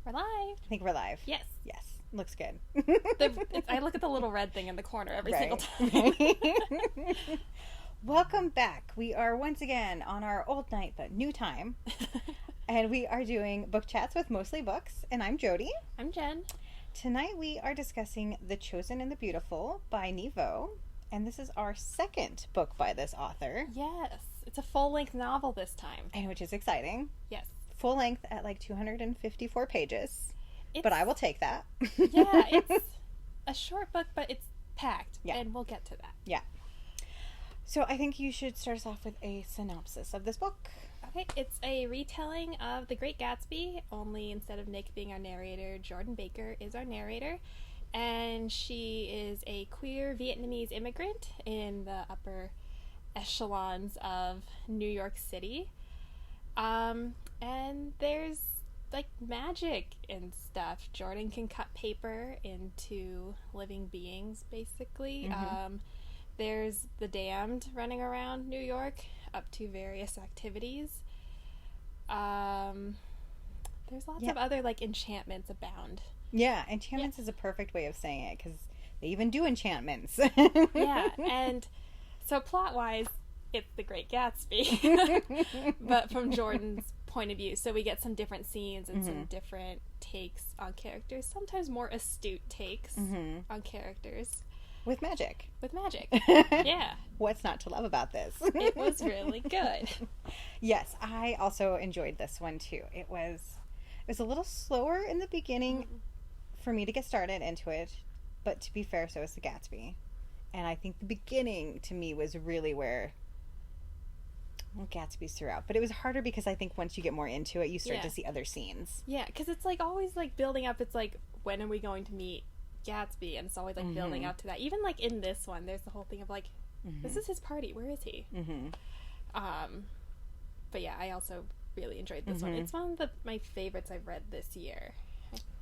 We're live. I think we're live. Yes. Yes. Looks good. I look at the little red thing in the corner every single Right. time. Welcome back. We are once again on our old night but new time. And we are doing book chats with mostly books. And I'm Jody. I'm Jen. Tonight we are discussing The Chosen and the Beautiful by Nghi Vo. And this is our second book by this author. Yes. It's a full-length novel this time. And which is exciting. Yes. Full length at like 254 pages. But I will take that. Yeah, it's a short book, but it's packed. Yeah. And we'll get to that. Yeah. So I think you should start us off with a synopsis of this book. Okay, it's a retelling of The Great Gatsby, only instead of Nick being our narrator, Jordan Baker is our narrator. And she is a queer Vietnamese immigrant in the upper echelons of New York City. And there's like magic and stuff. Jordan can cut paper into living beings, basically. Mm-hmm. There's the damned running around New York up to various activities. There's lots of other like enchantments abound. Yeah, enchantments is a perfect way of saying it because they even do enchantments. Yeah, and so plot-wise, it's The Great Gatsby, but from Jordan's point of view. So we get some different scenes and some different takes on characters, sometimes more astute takes on characters. With magic. With magic. Yeah. What's not to love about this? It was really good. Yes, I also enjoyed this one too. It was a little slower in the beginning for me to get started into it, but to be fair, so is The Gatsby. And I think the beginning to me was really where Gatsby's throughout. But it was harder because I think once you get more into it, you start to see other scenes. Yeah, because it's like always like building up. It's like, when are we going to meet Gatsby? And it's always like building up to that. Even like in this one, there's the whole thing of like, this is his party. Where is he? But yeah, I also really enjoyed this one. It's one of my favorites I've read this year.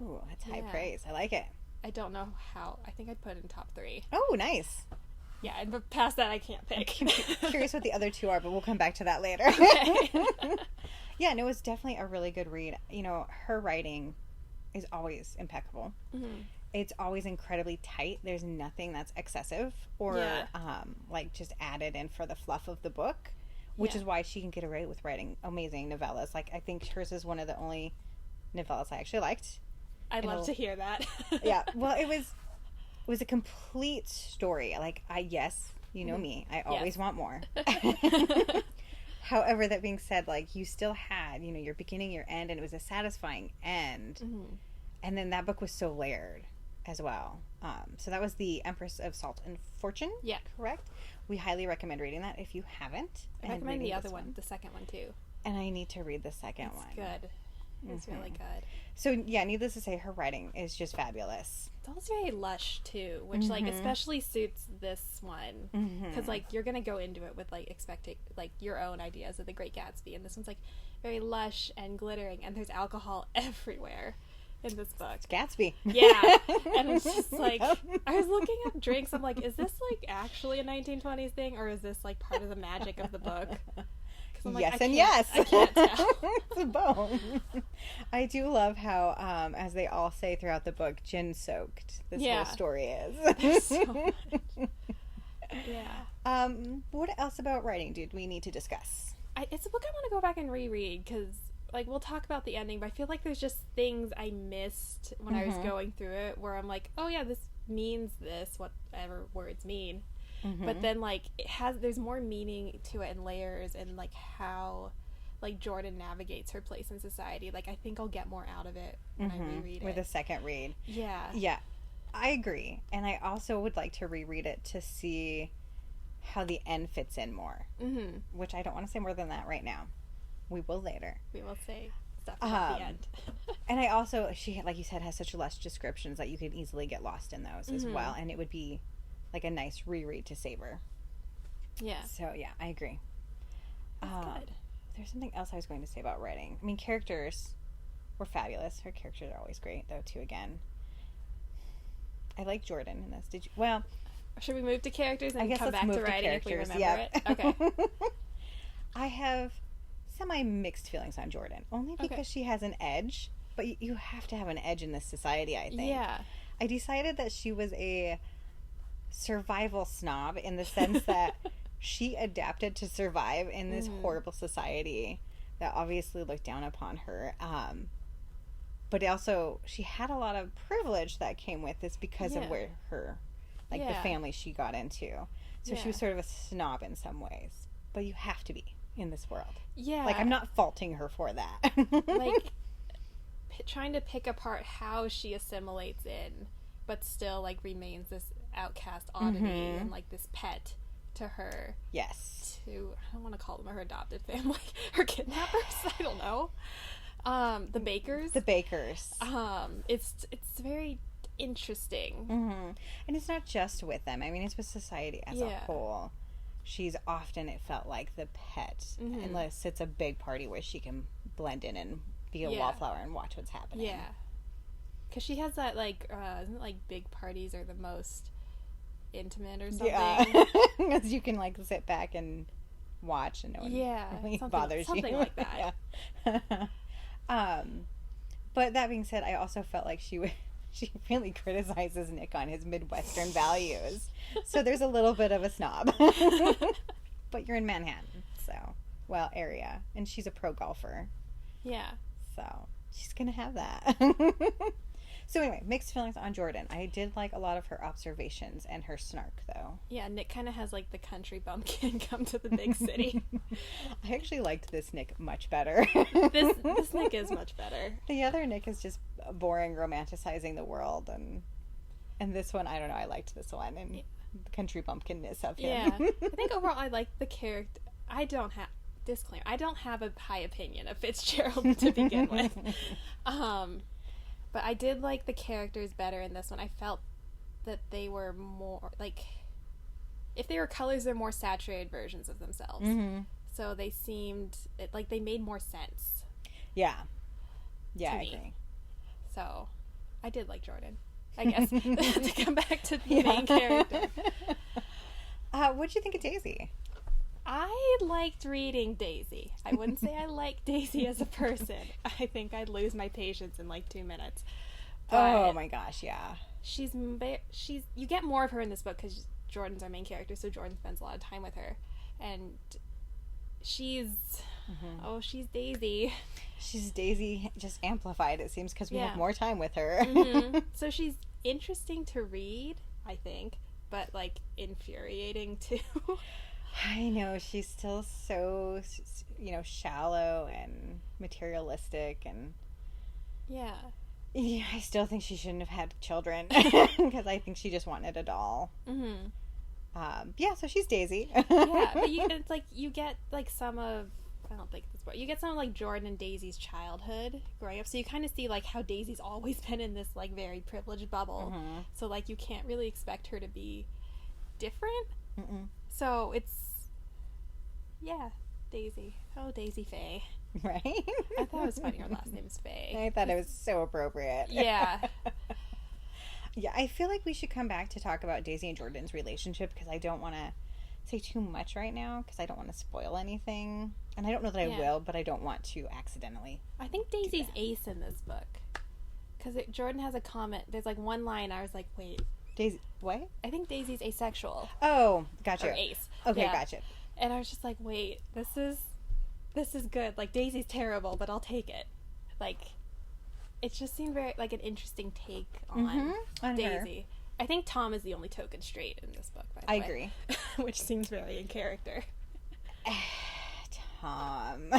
Ooh, that's high praise. I like it. I don't know how. I think I'd put it in top 3. Oh, nice. Yeah, and past that I can't pick. Curious what the other two are, but we'll come back to that later. Okay. Yeah, and it was definitely a really good read. You know, her writing is always impeccable. It's always incredibly tight. There's nothing that's excessive or like just added in for the fluff of the book, which is why she can get away with writing amazing novellas. Like, I think hers is one of the only novellas I actually liked. I'd love to hear that. Yeah, well, it was a complete story. Like, you know me, I always want more. However, that being said, like, you still had, you know, your beginning, your end, and it was a satisfying end. And then that book was so layered as well. So that was the Empress of Salt and Fortune. Yeah. Correct? We highly recommend reading that if you haven't. I recommend the other one, the second one, too. And I need to read the second one. It's good. It's really good. So, yeah, needless to say, her writing is just fabulous. It's always very lush, too, which, like, especially suits this one. Because, like, you're going to go into it with, like, expecting, like, your own ideas of The Great Gatsby. And this one's, like, very lush and glittering. And there's alcohol everywhere in this book. It's Gatsby. Yeah. And it's just, like, I was looking up drinks. I'm like, is this, like, actually a 1920s thing? Or is this, like, part of the magic of the book? Like, yes and yes. I can't tell. It's a bone. I do love how, as they all say throughout the book, gin-soaked this whole story is. So much. Yeah. What else about writing did we need to discuss? It's a book I want to go back and reread because, like, we'll talk about the ending, but I feel like there's just things I missed when I was going through it where I'm like, oh yeah, this means this, whatever words mean. But then, like, there's more meaning to it and layers and, like, how, like, Jordan navigates her place in society. Like, I think I'll get more out of it when I reread it. With a second read. Yeah. Yeah. I agree. And I also would like to reread it to see how the end fits in more. Which I don't want to say more than that right now. We will later. We will say stuff at the end. And I also, she, like you said, has such lush descriptions that you could easily get lost in those as well. And it would be like a nice reread to savor. Yeah. So, yeah, I agree. That's good. There's something else I was going to say about writing. I mean, characters were fabulous. Her characters are always great, though, too, again. I like Jordan in this. Did you? Well, should we move to characters and come back to writing if we remember it? Okay. I have semi-mixed feelings on Jordan, only because she has an edge But you have to have an edge in this society, I think. Yeah. I decided that she was a survival snob in the sense that she adapted to survive in this horrible society that obviously looked down upon her. But also, she had a lot of privilege that came with this because of where her, like, the family she got into. So she was sort of a snob in some ways. But you have to be in this world. Yeah. Like, I'm not faulting her for that. Like, trying to pick apart how she assimilates in, but still, like, remains this outcast oddity and, like, this pet to her. Yes. To, I don't want to call them her adopted family. Her kidnappers? I don't know. The Bakers. The Bakers. It's very interesting. And it's not just with them. I mean, it's with society as a whole. She's often, it felt like, the pet, unless it's a big party where she can blend in and be a wallflower and watch what's happening. Yeah. Because she has that, like, isn't it, like, big parties are the most intimate or something? Yeah. Because you can, like, sit back and watch and no one really bothers you. Something like that. But that being said, I also felt like she really criticizes Nick on his Midwestern values. So there's a little bit of a snob. But you're in Manhattan, area. And she's a pro golfer. Yeah. So she's going to have that. So anyway, mixed feelings on Jordan. I did like a lot of her observations and her snark, though. Yeah, Nick kind of has, like, the country bumpkin come to the big city. I actually liked this Nick much better. This Nick is much better. The other Nick is just boring, romanticizing the world, and this one, I don't know, I liked this one, and the country bumpkinness of him. Yeah. I think overall I like the character. Disclaimer, I don't have a high opinion of Fitzgerald to begin with. But I did like the characters better in this one. I felt that they were more, like, if they were colors, they're more saturated versions of themselves. So they seemed, like, they made more sense. Yeah. Yeah, I agree. So, I did like Jordan, I guess. To come back to the main character. What'd you think of Daisy? I liked reading Daisy. I wouldn't say I like Daisy as a person. I think I'd lose my patience in like 2 minutes. But oh my gosh, yeah. She's you get more of her in this book because Jordan's our main character, so Jordan spends a lot of time with her, and she's Daisy. She's Daisy just amplified, it seems, because we have more time with her. So she's interesting to read, I think, but like infuriating too. I know, she's still so, shallow and materialistic, and yeah, I still think she shouldn't have had children because I think she just wanted a doll. So she's Daisy. Yeah, but you get like some of, I don't think this part, you get some of like Jordan and Daisy's childhood growing up, so you kind of see like how Daisy's always been in this like very privileged bubble, so like you can't really expect her to be different. So it's, Daisy. Oh, Daisy Faye. Right? I thought it was funny her last name is Faye. I thought it was so appropriate. Yeah. Yeah, I feel like we should come back to talk about Daisy and Jordan's relationship because I don't want to say too much right now because I don't want to spoil anything. And I don't know that I will, but I don't want to accidentally. I think Daisy's ace in this book. Because Jordan has a comment. There's like one line I was like, wait. Daisy, what? I think Daisy's asexual. Oh, gotcha. Or ace. Okay, gotcha. And I was just like, wait, this is good. Like, Daisy's terrible, but I'll take it. Like, it just seemed very, like, an interesting take on Daisy. Her. I think Tom is the only token straight in this book, by the way. I agree. Which seems very in character. Tom.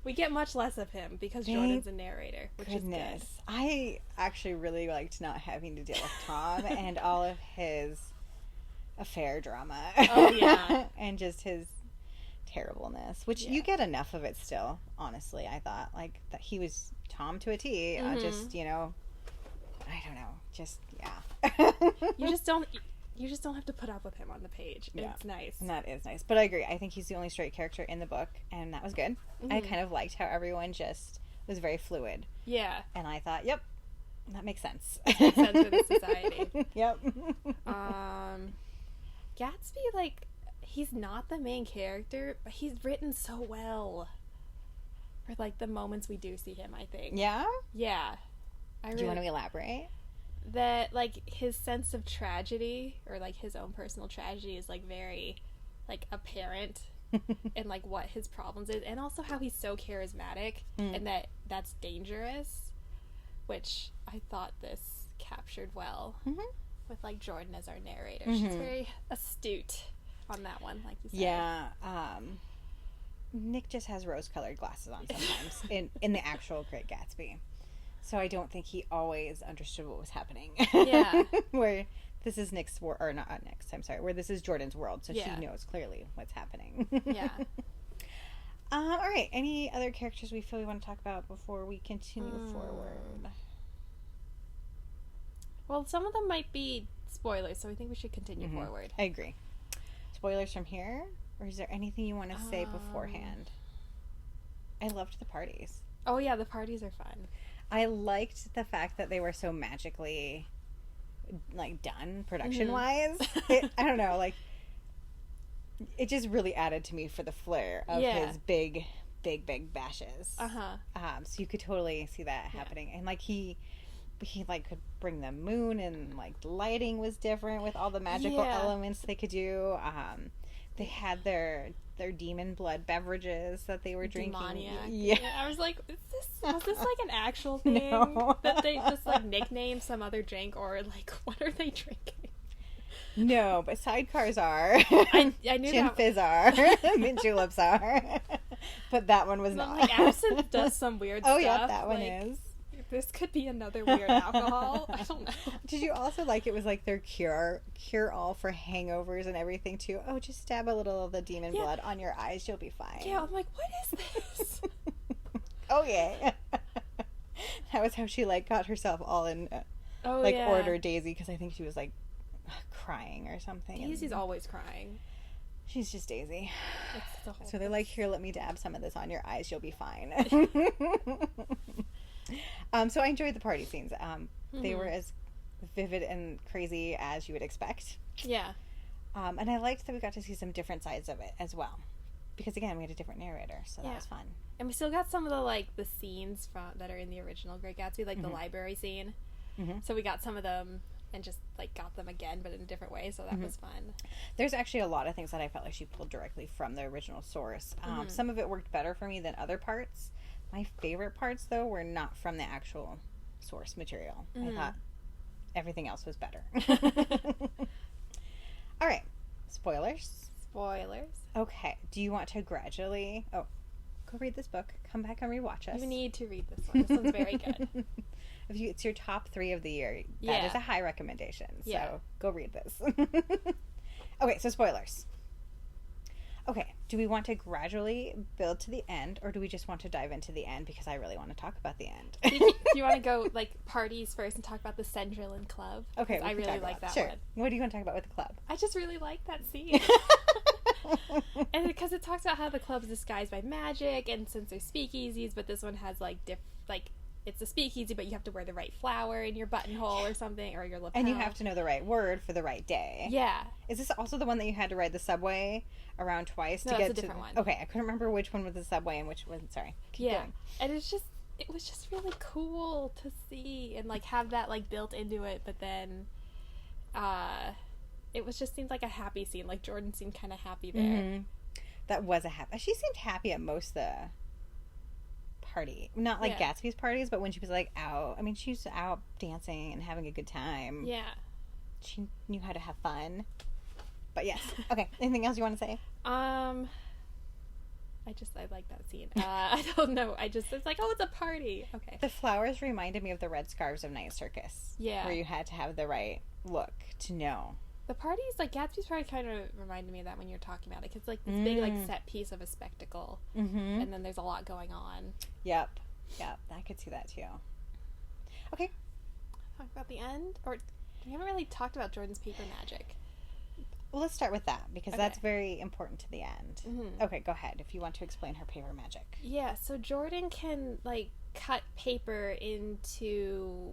We get much less of him because Jordan's a narrator, which is good. I actually really liked not having to deal with Tom and all of his affair drama. Oh, yeah. And just his terribleness, which you get enough of it still, honestly. I thought, like, that he was Tom to a T. Just, I don't know. Just, You just don't have to put up with him on the page. Yeah. It's nice. And that is nice. But I agree. I think he's the only straight character in the book, and that was good. I kind of liked how everyone just was very fluid. Yeah. And I thought, yep, that makes sense. That makes sense for the society. Yep. Gatsby, like, he's not the main character, but he's written so well. For like the moments we do see him, I think. Yeah? Yeah. Do you want to elaborate? That like his sense of tragedy, or like his own personal tragedy, is like very like apparent in like what his problems is, and also how he's so charismatic and that's dangerous, which I thought this captured well with like Jordan as our narrator. She's very astute on that one, like you said. Yeah. Nick just has rose-colored glasses on sometimes in the actual Great Gatsby. So I don't think he always understood what was happening. Yeah. Where this is Nick's world, or not Nick's, I'm sorry, where this is Jordan's world, so she knows clearly what's happening. Yeah. All right. Any other characters we feel we want to talk about before we continue forward? Well, some of them might be spoilers, so I think we should continue forward. I agree. Spoilers from here? Or is there anything you want to say beforehand? I loved the parties. Oh, yeah, the parties are fun. I liked the fact that they were so magically, like, done production-wise. I don't know, like, it just really added to me for the flair of his big bashes. So you could totally see that happening. And, like, he like could bring the moon, and like the lighting was different with all the magical elements they could do. They had their demon blood beverages that they were drinking. Demoniac. Yeah. I was like, was this like an actual thing that they just like nicknamed some other drink, or like what are they drinking? No, but sidecars are. I knew Gin that. fizz are. Mint juleps are. But that one was not. Like absinthe does some weird stuff. Oh yeah, that one like, is. This could be another weird alcohol. I don't know. Did you also like it was like their cure all for hangovers and everything too? Oh, just stab a little of the demon blood on your eyes, you'll be fine. Yeah, I'm like, what is this? Oh yeah. That was how she like got herself all in order, Daisy, because I think she was like crying or something. Daisy's always crying. She's just Daisy. So they're like, here, let me dab some of this on your eyes, you'll be fine. So I enjoyed the party scenes. They were as vivid and crazy as you would expect. Yeah. And I liked that we got to see some different sides of it as well. Because again, we had a different narrator, so that was fun. And we still got some of the scenes that are in the original Great Gatsby, like the library scene. So we got some of them and just like got them again, but in a different way, so that was fun. There's actually a lot of things that I felt like she pulled directly from the original source. Some of it worked better for me than other parts. My favorite parts, though, were not from the actual source material. I thought everything else was better. All right. Spoilers? Spoilers. Okay. Do you want to gradually... Oh, go read this book. Come back and rewatch us. You need to read this one. This one's very good. It's your top 3 of the year. That is a high recommendation. So go read this. Okay, so spoilers. Okay, do we want to gradually build to the end, or do we just want to dive into the end because I really want to talk about the end? Do you want to go like parties first and talk about the Centralin Club? Okay, I really like that one. What do you want to talk about with the club? I just really like that scene. And because it talks about how the club's disguised by magic, and since they're speakeasies, but this one has it's a speakeasy, but you have to wear the right flower in your buttonhole or something, or your lapel. And you have to know the right word for the right day. Yeah. Is this also the one that you had to ride the subway around twice to get to? That's a different one. Okay, I couldn't remember which one was the subway and which was. Sorry. Keep going. And it was just really cool to see and like have that like built into it, but then, it was just seemed like a happy scene. Like Jordan seemed kind of happy there. Mm-hmm. That was a happy. She seemed happy at most of the party, not like Gatsby's parties, but when she was like out, I mean, she was out dancing and having a good time. Yeah, she knew how to have fun. But yes, okay. Anything else you want to say? I like that scene. I don't know. It's like, oh, it's a party. Okay. The flowers reminded me of the red scarves of Night Circus. Yeah, where you had to have the right look to know. The parties, like Gatsby's party, kind of reminded me of that when you're talking about it, because like this big like set piece of a spectacle, and then there's a lot going on. Yep, I could see that too. Okay, talk about the end, or we haven't really talked about Jordan's paper magic. Well, let's start with that because that's very important to the end. Okay, go ahead if you want to explain her paper magic. Yeah, so Jordan can like cut paper into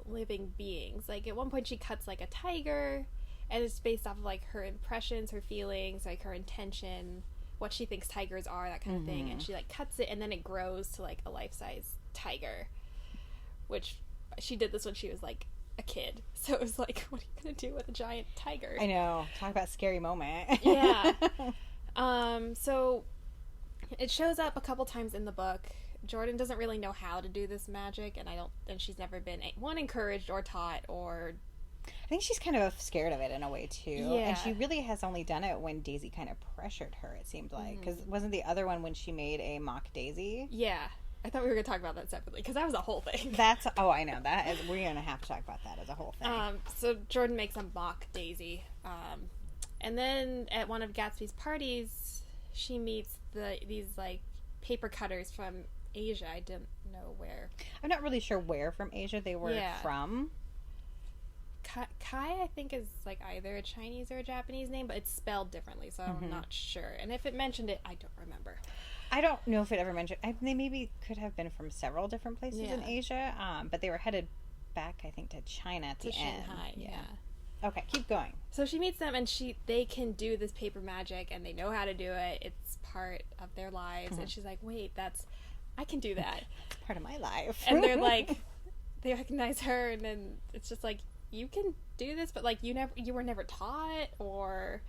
living beings. Like at one point, she cuts like a tiger. And it's based off of, like, her impressions, her feelings, like, her intention what she thinks tigers are, that kind of thing. And she, like, cuts it, and then it grows to, like, a life-size tiger. Which, she did this when she was, like, a kid. So it was like, what are you going to do with a giant tiger? I know. Talk about a scary moment. Yeah. So it shows up a couple times in the book. Jordan doesn't really know how to do this magic, and she's never been encouraged or taught or. I think she's kind of scared of it in a way too. Yeah. And she really has only done it when Daisy kind of pressured her, it seemed like. Because wasn't the other one when she made a mock Daisy? Yeah. I thought we were going to talk about that separately, because that was a whole thing. I know. We're going to have to talk about that as a whole thing. So Jordan makes a mock Daisy. And then at one of Gatsby's parties, she meets these, like, paper cutters from Asia. I didn't know where. I'm not really sure where from Asia they were from. Kai, I think, is, like, either a Chinese or a Japanese name, but it's spelled differently, so I'm not sure. And if it mentioned it, I don't remember. I don't know if it ever mentioned. They maybe could have been from several different places in Asia, but they were headed back, I think, to China at the end. Shanghai, yeah. Okay, keep going. So she meets them, and they can do this paper magic, and they know how to do it. It's part of their lives, and she's like, wait, I can do that. It's part of my life. And they're like, they recognize her, and then it's just like, you can do this, but, like, you were never taught. Or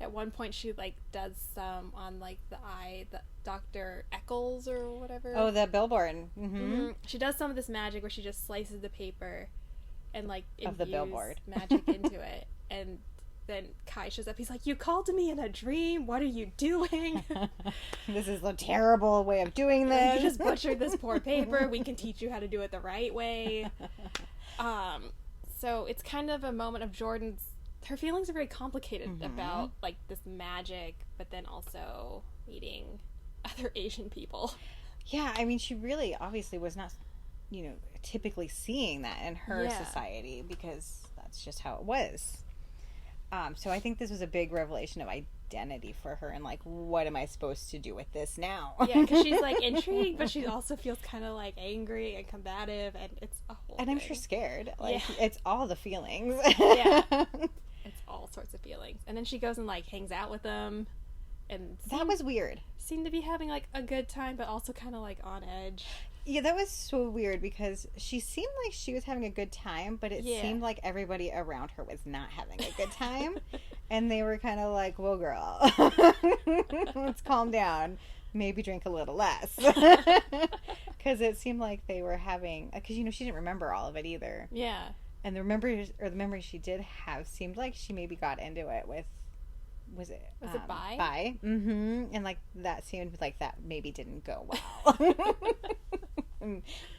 at one point she, like, does some on, like, the Dr. Eccles or whatever. Oh, the billboard. She does some of this magic where she just slices the paper and, like, of the billboard magic into it. And then Kai shows up. He's like, you called to me in a dream. What are you doing? This is a terrible way of doing this. You just butchered this poor paper. We can teach you how to do it the right way. So it's kind of a moment of Jordan's. Her feelings are very complicated about, like, this magic, but then also meeting other Asian people. Yeah, I mean, she really obviously was not, typically seeing that in her society, because that's just how it was. So I think this was a big revelation of identity for her, and, like, what am I supposed to do with this now? Yeah, because she's, like, intrigued, but she also feels kind of, like, angry and combative, and it's a whole And thing. I'm sure scared. Like, it's all the feelings. Yeah. It's all sorts of feelings. And then she goes and, like, hangs out with them, and that was weird. Seemed to be having, like, a good time, but also kind of, like, on edge. Yeah, that was so weird, because she seemed like she was having a good time, but it seemed like everybody around her was not having a good time. And they were kind of like, well, girl, let's calm down. Maybe drink a little less. Because it seemed like they were having, because, she didn't remember all of it either. Yeah. And the memories she did have seemed like she maybe got into it with, was it Bai? Bai. And, like, that seemed like that maybe didn't go well.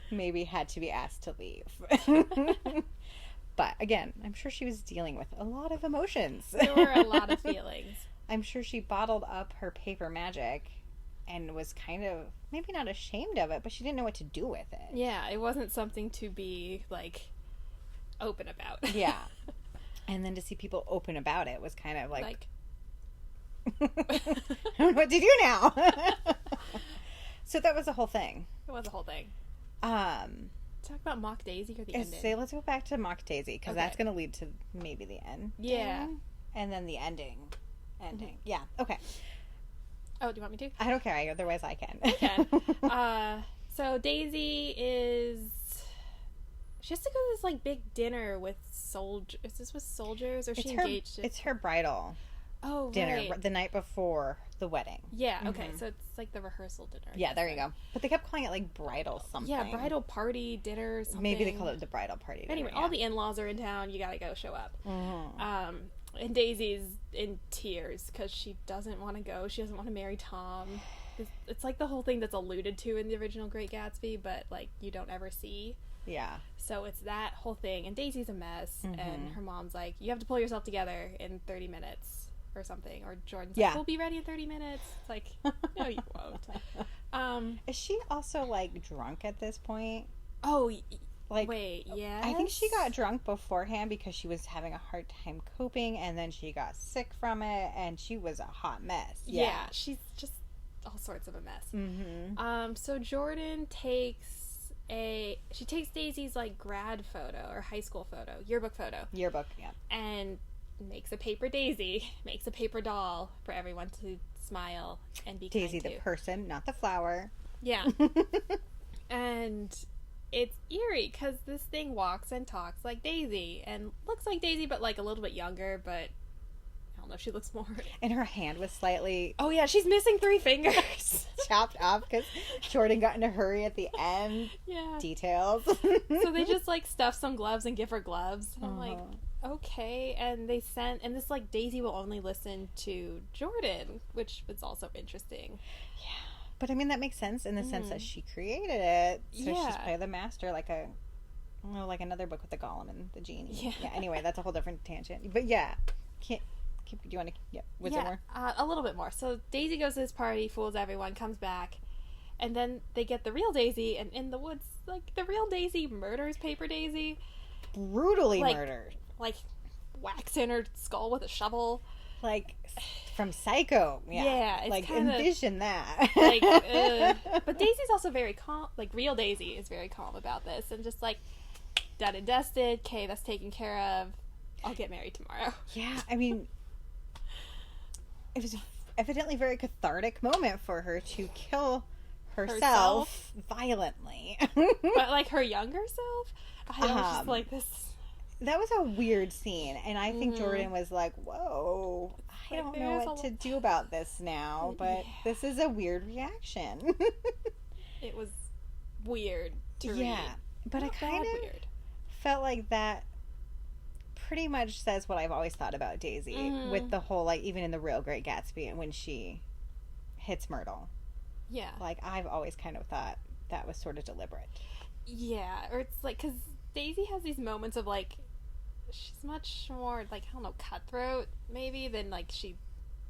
Maybe had to be asked to leave. But again, I'm sure she was dealing with a lot of emotions. There were a lot of feelings. I'm sure she bottled up her paper magic and was kind of maybe not ashamed of it, but she didn't know what to do with it. Yeah, it wasn't something to be, like, open about. Yeah. And then to see people open about it was kind of like I don't know what to do now. So that was the whole thing. It was a whole thing. Talk about Mock Daisy or the ending? Let's go back to Mock Daisy, because that's going to lead to maybe the end. Yeah. And then the ending. Yeah, okay. Oh, do you want me to? I don't care. Otherwise I can. Okay. So Daisy she has to go to this, like, big dinner with soldiers. Is this with soldiers, or is she engaged? It's her bridal dinner, right. The night before the wedding. Yeah, okay. So it's like the rehearsal dinner. Yeah, there you go. But they kept calling it, like, bridal something. Yeah, bridal party dinner something. Maybe they call it the bridal party dinner. Anyway, all the in-laws are in town. You gotta go show up. And Daisy's in tears because she doesn't want to go. She doesn't want to marry Tom. It's like the whole thing that's alluded to in the original Great Gatsby, but, like, you don't ever see. Yeah. So it's that whole thing. And Daisy's a mess. And her mom's like, you have to pull yourself together in 30 minutes or something. Or Jordan's like, we'll be ready in 30 minutes. It's like, no, you won't. Is she also, like, drunk at this point? Oh, like, wait, yes? I think she got drunk beforehand because she was having a hard time coping, and then she got sick from it, and she was a hot mess. Yeah, she's just all sorts of a mess. So Jordan takes Daisy's, like, grad photo or high school photo, yearbook photo. Yearbook, yeah. And makes a paper daisy, makes a paper doll for everyone to smile and be Daisy kind the to. person, not the flower. Yeah. And it's eerie because this thing walks and talks like Daisy and looks like Daisy, but like a little bit younger, but I don't know, she looks more. And her hand was slightly Oh yeah, she's missing 3 fingers. chopped off because Jordan got in a hurry at the end. Yeah. Details. So they just like stuff some gloves and give her gloves. And I'm like, okay. And they sent, and this like Daisy will only listen to Jordan, which was also interesting. Yeah. But I mean, that makes sense in the sense that she created it. So Yeah. she's probably the master, like like another book with the golem and the genie. Yeah. Anyway, that's a whole different tangent. But yeah, do you want to? Yeah. Was there more? A little bit more. So Daisy goes to this party, fools everyone, comes back, and then they get the real Daisy, and in the woods, like the real Daisy murders Paper Daisy, Brutally murdered. like whacks in her skull with a shovel. Like from Psycho. Yeah, it's like kinda, envision that. like, but Daisy's also very calm. Like real Daisy is very calm about this, and just like done and dusted. Okay, that's taken care of. I'll get married tomorrow. Yeah, I mean, it was evidently a very cathartic moment for her to kill herself violently. But like her younger self, I was just like this. That was a weird scene, and I think Jordan was like, whoa, I don't know what to do about this now, but this is a weird reaction. It was weird to read. But I kind of felt like that pretty much says what I've always thought about Daisy with the whole, like, even in the real Great Gatsby, when she hits Myrtle. Yeah. Like, I've always kind of thought that was sort of deliberate. Yeah, or it's like, because Daisy has these moments of, like, she's much more, like, I don't know, cutthroat, maybe, than, like, she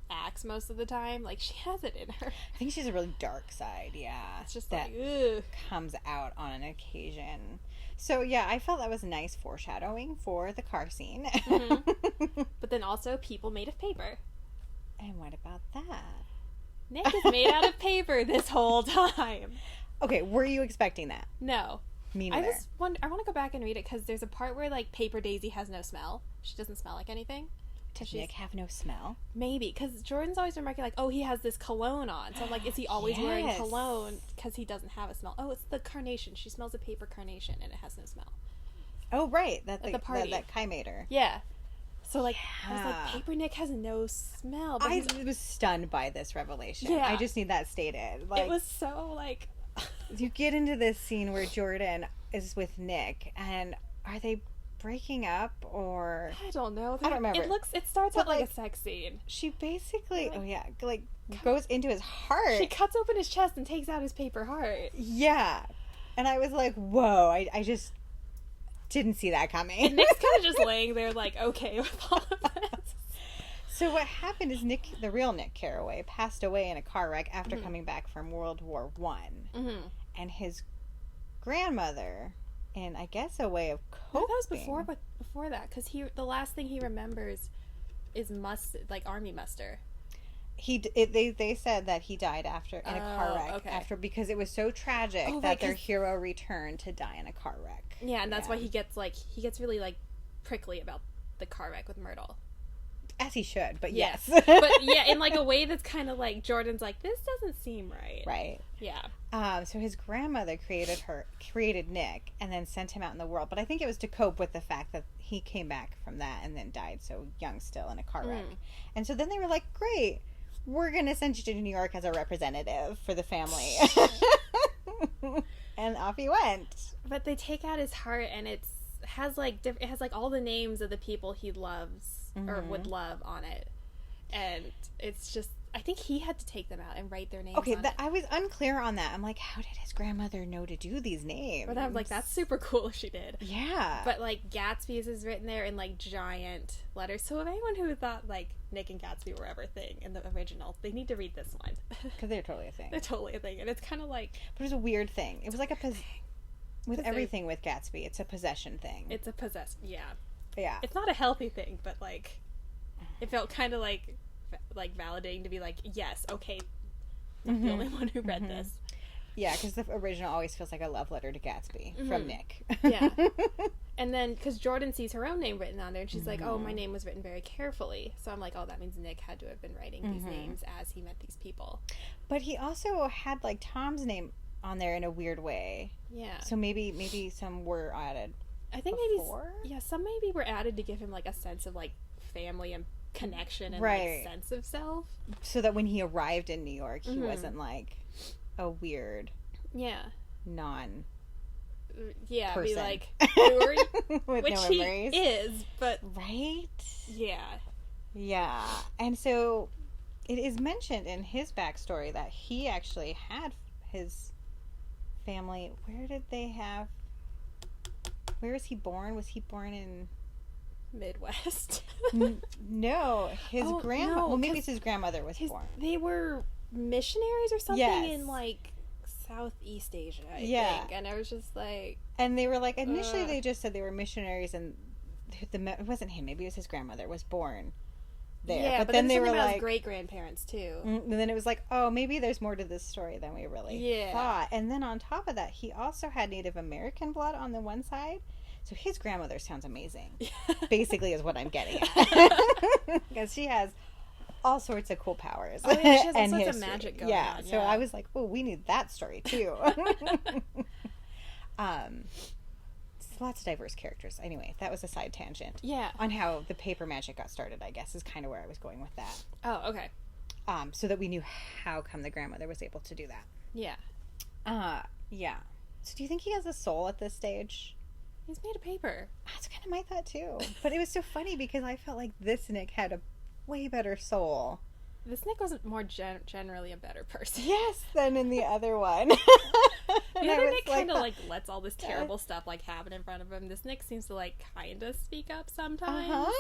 acts most of the time. Like, she has it in her. I think she's a really dark side, yeah. It's just that like, ugh. comes out on an occasion. So, yeah, I felt that was nice foreshadowing for the car scene. But then also people made of paper. And what about that? Nick is made out of paper this whole time. Okay, were you expecting that? No. Me neither. I want to go back and read it because there's a part where like Paper Daisy has no smell. She doesn't smell like anything. Does Nick have no smell? Maybe, because Jordan's always remarking like, oh, he has this cologne on. So I'm like, is he always wearing cologne because he doesn't have a smell? Oh, it's the carnation. She smells a paper carnation and it has no smell. Oh, right. At the party. That Kai made her. Yeah. So like, I was like, Paper Nick has no smell. But I was stunned by this revelation. Yeah. I just need that stated. Like, it was so like... You get into this scene where Jordan is with Nick, and are they breaking up or... I don't know. I don't remember. It starts out like a sex scene. She basically, goes into his heart. She cuts open his chest and takes out his paper heart. Yeah. And I was like, whoa, I just didn't see that coming. And Nick's kind of just laying there like, okay with all of this. So what happened is Nick, the real Nick Carraway, passed away in a car wreck after coming back from World War One. And his grandmother, in I guess a way of coping. That was before that, because the last thing he remembers is army muster. They said that he died in a car wreck because it was so tragic that their hero returned to die in a car wreck. Yeah, and that's why he gets really like prickly about the car wreck with Myrtle. As he should, but yes. But yeah, in like a way that's kind of like Jordan's like, this doesn't seem right. Right. Yeah. So his grandmother created Nick and then sent him out in the world. But I think it was to cope with the fact that he came back from that and then died so young still in a car wreck. And so then they were like, great, we're going to send you to New York as a representative for the family. And off he went. But they take out his heart and it has like all the names of the people he loves or would love on it, and it's just, I think he had to take them out and write their names on it. I was unclear on that. I'm like, how did his grandmother know to do these names? But I'm like, that's super cool if she did. Yeah. But like Gatsby's is written there in like giant letters, so if anyone who thought like Nick and Gatsby were ever a thing in the original, they need to read this one. Because they're totally a thing. They're totally a thing, and it's kind of like... But it was a weird thing. It was like with everything with Gatsby, it's a possession thing. It's a yeah. Yeah. It's not a healthy thing, but like, it felt kind of like validating to be like, yes, okay, I'm the only one who read this. Yeah, because the original always feels like a love letter to Gatsby from Nick. Yeah. And then, because Jordan sees her own name written on there, and she's like, oh, my name was written very carefully. So I'm like, oh, that means Nick had to have been writing these names as he met these people. But he also had, like, Tom's name on there in a weird way. Yeah. So maybe some were added. I think before? some maybe were added to give him, like, a sense of, like, family and connection and, like, sense of self. So that when he arrived in New York, he wasn't, like, a weird, non... Yeah, person. be like, who are you? With Which no he memories. is, but... Right? Yeah. Yeah. And so it is mentioned in his backstory that he actually had his family... Where was he born? Was he born in... Midwest? No. His grandma... No, well, maybe it's his grandmother was born. They were missionaries or something Yes. in, like... Southeast Asia, I think, and I was just like, and they were like, initially they just said they were missionaries, and it wasn't him, maybe it was his grandmother was born there. Yeah, but then they were about like his great grandparents too. And then it was like, oh, maybe there's more to this story than we really thought. And then on top of that, he also had Native American blood on the one side, so his grandmother sounds amazing. Basically, is what I'm getting at, because she has all sorts of cool powers. Oh, yeah, she has all sorts of magic going on. So I was like, oh, we need that story too. Lots of diverse characters. Anyway, that was a side tangent. Yeah. On how the paper magic got started, I guess, is kind of where I was going with that. Oh, okay. So that we knew how come the grandmother was able to do that. Yeah. Yeah. So do you think he has a soul at this stage? He's made of paper. That's kind of my thought too. But it was so funny because I felt like this Nick had a way better soul. This Nick was more generally a better person. Yes, than in the other one. The other Nick kind of, like, lets all this terrible stuff, like, happen in front of him. This Nick seems to, like, kind of speak up sometimes.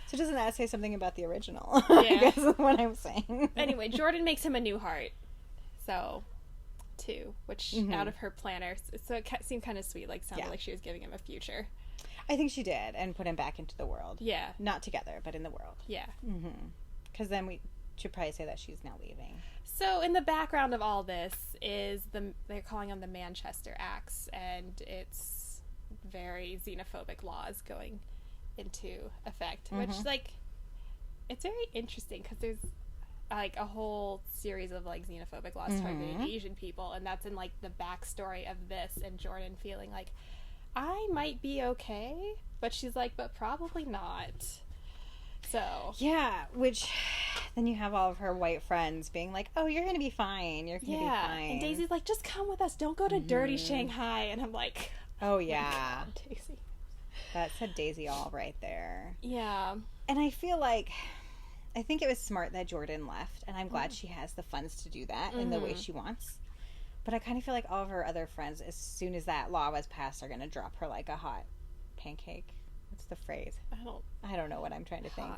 So doesn't that say something about the original? Yeah. I guess is what I'm saying. Anyway, Jordan makes him a new heart. So, too. Which, out of her planner. So it seemed kind of sweet. Like, sounded like she was giving him a future. I think she did. And put him back into the world. Yeah. Not together, but in the world. Yeah. Because then we should probably say that she's now leaving. So in the background of all this is they're calling them the Manchester Acts, and it's very xenophobic laws going into effect, which, like, it's very interesting because there's, like, a whole series of, like, xenophobic laws targeting Asian people, and that's in, like, the backstory of this, and Jordan feeling like, I might be okay, but she's like, but probably not. So yeah, which then you have all of her white friends being like, oh, you're gonna be fine, you're gonna be fine, and Daisy's like, just come with us, don't go to dirty Shanghai. And I'm like, oh yeah, God, Daisy. That said Daisy all right there. Yeah. And I feel like I think it was smart that Jordan left, and I'm glad she has the funds to do that in the way she wants. But I kind of feel like all of her other friends, as soon as that law was passed, are gonna drop her like a hot pancake. What's the phrase? I don't know what I'm trying to think.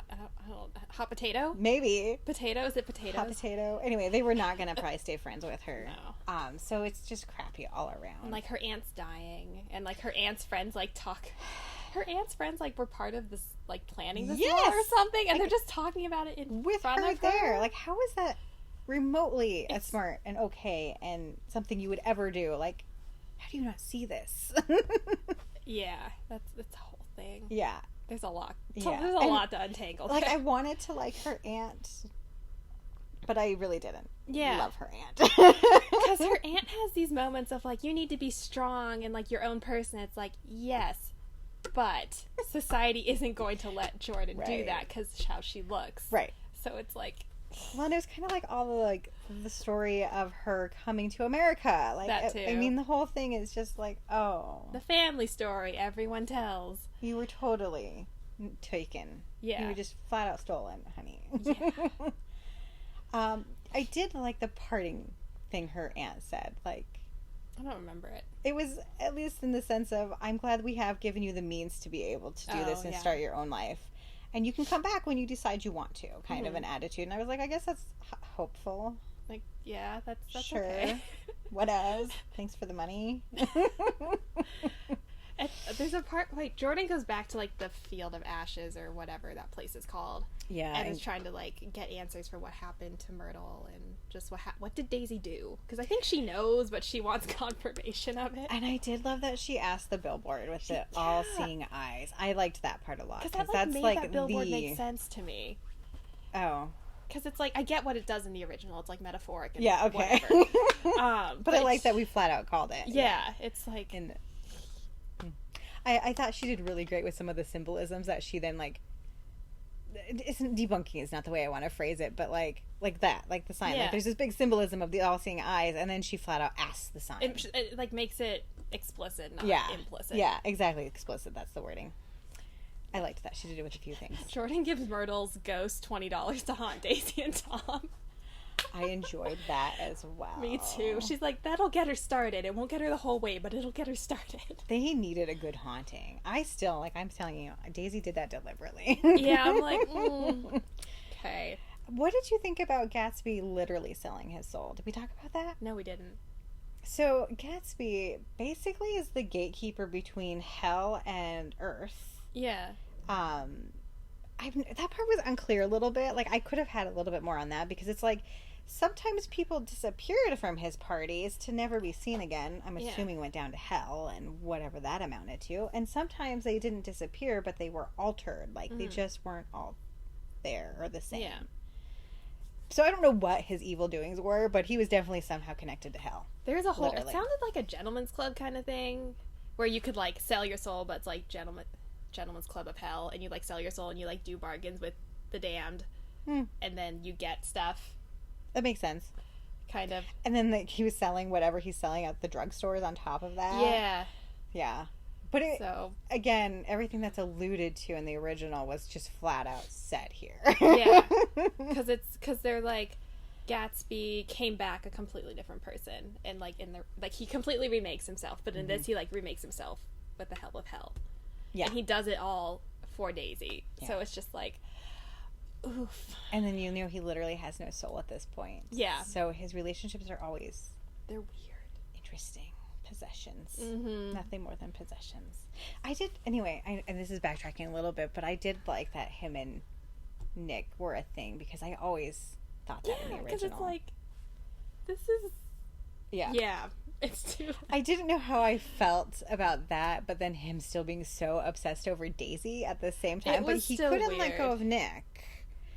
Hot potato? Maybe. Potato? Is it potatoes? Hot potato. Anyway, they were not going to probably stay friends with her. No. So it's just crappy all around. And, like, her aunt's dying. And, like, her aunt's friends, like, talk... Her aunt's friends, like, were part of this, like, planning this law or something. And they're just talking about it with front her of there. Like, how is that remotely as smart and okay and something you would ever do? Like, how do you not see this? Yeah. That's a whole thing. Yeah. There's a lot. Yeah. There's a lot to untangle. Like, I wanted to like her aunt, but I really didn't love her aunt. Because her aunt has these moments of, like, you need to be strong and, like, your own person. It's like, yes, but society isn't going to let Jordan do that because how she looks. Right. So it's like... Well, and it was kind of like all the, like, the story of her coming to America. Like, that too. I mean, the whole thing is just like, oh. The family story everyone tells. You were totally taken. Yeah. You were just flat out stolen, honey. Yeah. I did like the parting thing her aunt said. Like, I don't remember it. It was at least in the sense of, I'm glad we have given you the means to be able to do this and start your own life. And you can come back when you decide you want to, kind of an attitude. And I was like, I guess that's hopeful. Like, yeah, that's sure. Okay. What else? Thanks for the money. There's there's a part like Jordan goes back to like the Field of Ashes or whatever that place is called. Yeah, and is trying to like get answers for what happened to Myrtle and just what did Daisy do? Because I think she knows, but she wants confirmation of it. And I did love that she asked the billboard with the all-seeing eyes. I liked that part a lot because that's made that billboard make sense to me. Oh. Because it's like, I get what it does in the original. It's like metaphoric and yeah, okay. But I like that we flat out called it. Yeah, it's like... I thought she did really great with some of the symbolisms that she then, like... Debunking is not the way I want to phrase it, but like that. Like the sign. Yeah. Like there's this big symbolism of the all-seeing eyes, and then she flat out asks the sign. It like, makes it explicit, not implicit. Yeah, exactly. Explicit. That's the wording. I liked that. She did it with a few things. Jordan gives Myrtle's ghost $20 to haunt Daisy and Tom. I enjoyed that as well. Me too. She's like, that'll get her started. It won't get her the whole way, but it'll get her started. They needed a good haunting. I'm telling you, Daisy did that deliberately. Yeah, I'm like, okay. What did you think about Gatsby literally selling his soul? Did we talk about that? No, we didn't. So, Gatsby basically is the gatekeeper between hell and earth. Yeah. That part was unclear a little bit. Like, I could have had a little bit more on that, because it's like, sometimes people disappeared from his parties to never be seen again. I'm assuming went down to hell and whatever that amounted to. And sometimes they didn't disappear, but they were altered. Like, they just weren't all there or the same. Yeah. So I don't know what his evil doings were, but he was definitely somehow connected to hell. There's a whole... Literally. It sounded like a gentleman's club kind of thing, where you could, like, sell your soul, but it's like Gentleman's Club of Hell, and you like sell your soul and you like do bargains with the damned, and then you get stuff. That makes sense. Kind of. And then he was selling whatever he's selling at the drugstores on top of that. Yeah. But again, everything that's alluded to in the original was just flat out said here. Yeah. Because they're like, Gatsby came back a completely different person, and like he completely remakes himself, but in this he like remakes himself with the help of hell. Yeah. And he does it all for Daisy. Yeah. So it's just like, oof. And then you know he literally has no soul at this point. Yeah. So his relationships are always... They're weird. Interesting. Possessions. Mm-hmm. Nothing more than possessions. Anyway, and this is backtracking a little bit, but I did like that him and Nick were a thing, because I always thought that in the original. Because it's like, this is... Yeah. Yeah. It's too... I didn't know how I felt about that, but then him still being so obsessed over Daisy at the same time. But he couldn't let go of Nick.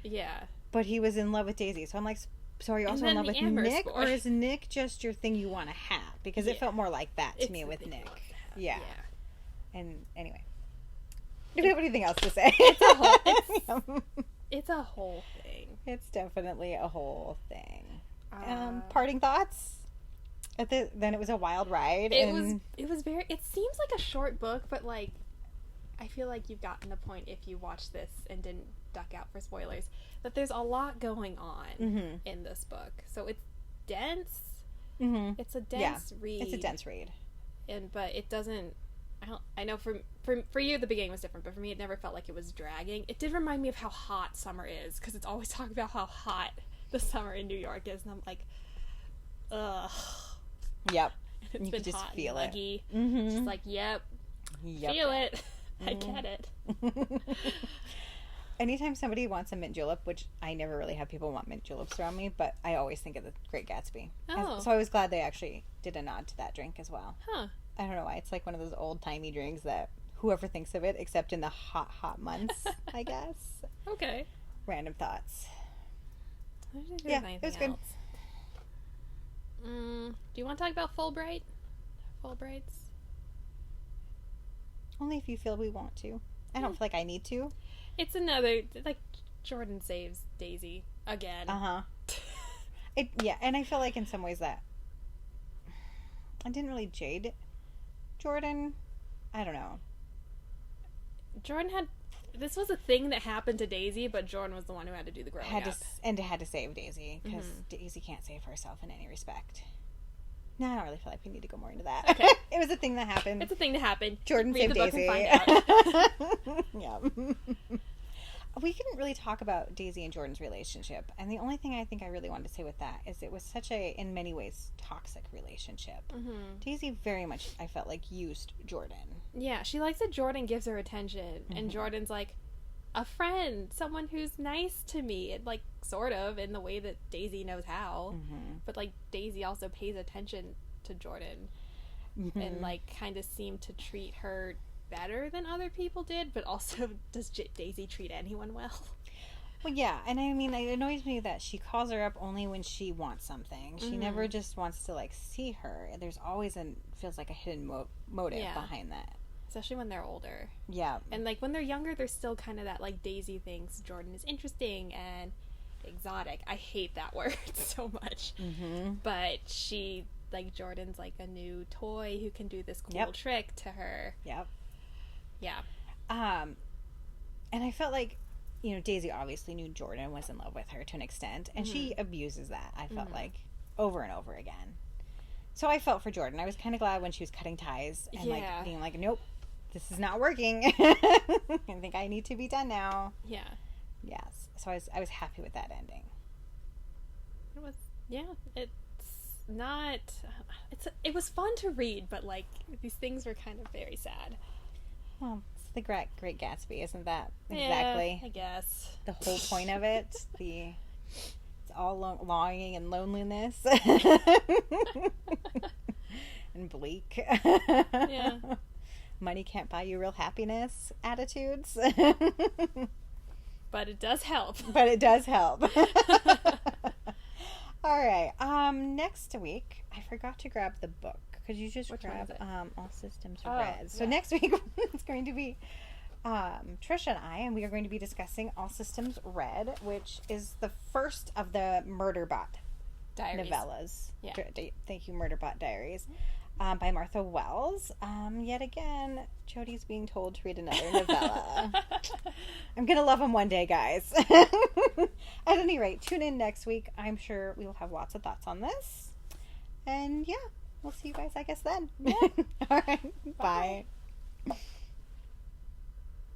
Yeah. But he was in love with Daisy. So I'm like, so are you also in love with Nick? Or is Nick just your thing you want to have? Because it felt more like that to me with Nick. Yeah. And anyway. Do we have anything else to say? It's a whole thing. It's definitely a whole thing. Parting thoughts? Then it was a wild ride. It was very... It seems like a short book, but like, I feel like you've gotten the point if you watched this and didn't duck out for spoilers, that there's a lot going on in this book. So it's dense. Mm-hmm. It's a dense read. It's a dense read. But it doesn't... I know for you the beginning was different, but for me it never felt like it was dragging. It did remind me of how hot summer is, because it's always talking about how hot the summer in New York is, and I'm like, ugh. Yep. It's been just hot feel and muggy. Mm-hmm. Just like, yep. Feel it. I get it. Anytime somebody wants a mint julep, which I never really have people want mint juleps around me, but I always think of the Great Gatsby. Oh. So I was glad they actually did a nod to that drink as well. Huh. I don't know why. It's like one of those old-timey drinks that whoever thinks of it, except in the hot, hot months, I guess. Okay. Random thoughts. Yeah, it was good. Do you want to talk about Fulbrights? Only if you feel we want to. I don't feel like I need to. It's another, like, Jordan saves Daisy again. Uh-huh. Yeah, and I feel like in some ways that I didn't really jade Jordan. I don't know. This was a thing that happened to Daisy, but Jordan was the one who had to do the growing up. Had to save Daisy, because Daisy can't save herself in any respect. No, I don't really feel like we need to go more into that. Okay. It was a thing that happened. It's a thing that happened. Jordan Read saved the Daisy. book and find out. Yeah. we couldn't really talk about Daisy and Jordan's relationship. And the only thing I think I really wanted to say with that is it was such a, in many ways, toxic relationship. Mm-hmm. Daisy very much, I felt like, used Jordan. Yeah, she likes that Jordan gives her attention. Mm-hmm. And Jordan's like, a friend, someone who's nice to me. And, like, sort of, in the way that Daisy knows how. Mm-hmm. But, like, Daisy also pays attention to Jordan. Mm-hmm. And, like, kind of seemed to treat her better than other people did, but also does Daisy treat anyone well? Well, yeah, and I mean, it annoys me that she calls her up only when she wants something. She never just wants to, like, see her. There's always feels like a hidden motive behind that. Especially when they're older. Yeah. And, like, when they're younger, there's still kind of that, like, Daisy thinks Jordan is interesting and exotic. I hate that word so much. Mm-hmm. But she, like, Jordan's, like, a new toy who can do this cool trick to her. Yep. Yeah. And I felt like, you know, Daisy obviously knew Jordan was in love with her to an extent, and she abuses that, I felt like, over and over again. So I felt for Jordan. I was kind of glad when she was cutting ties and, like, being like, nope, this is not working. I think I need to be done now. Yeah. Yes. So I was happy with that ending. It was, it was fun to read, but, like, these things were kind of very sad. Well, it's the Great Gatsby, isn't that exactly? Yeah, I guess. The whole point of it. It's all longing and loneliness. And bleak. Yeah. Money can't buy you real happiness attitudes. But it does help. But it does help. All right. Next week, I forgot to grab the book. Could you just grab All Systems Red? So next week it's going to be Trisha and I, and we are going to be discussing All Systems Red, which is the first of the Murderbot Diaries novellas. Yeah. Thank you, Murderbot Diaries, by Martha Wells. Yet again, Jody's being told to read another novella. I'm going to love them one day, guys. At any rate, tune in next week. I'm sure we will have lots of thoughts on this. And yeah. We'll see you guys, I guess, then. Yeah. All right. Bye.